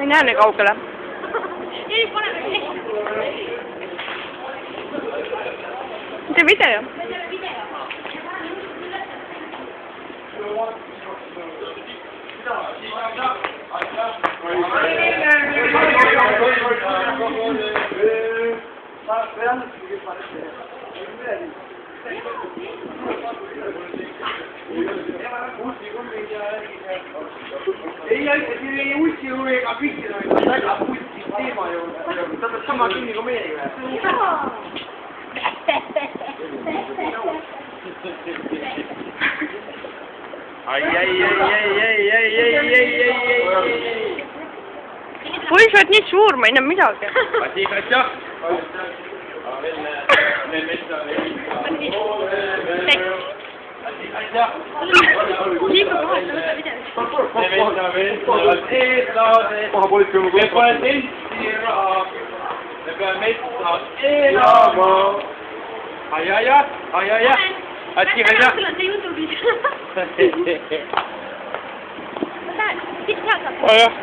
ei näe nii kaugele. ei, paneme nii. See video. ei ussi ega pihti väga putsi teema juurde. Ta peab sama kinni kui meie juurde. Ai. Oi, sa oled nii suur, ma ei näe midagi. Asi, Katja. Liiga kohe, sa võta video. Me pole tentsi raha. Me peame metsas elama. Ai. Asi, Katja. Sul on see YouTube'is. Siit sealt saab. Jah.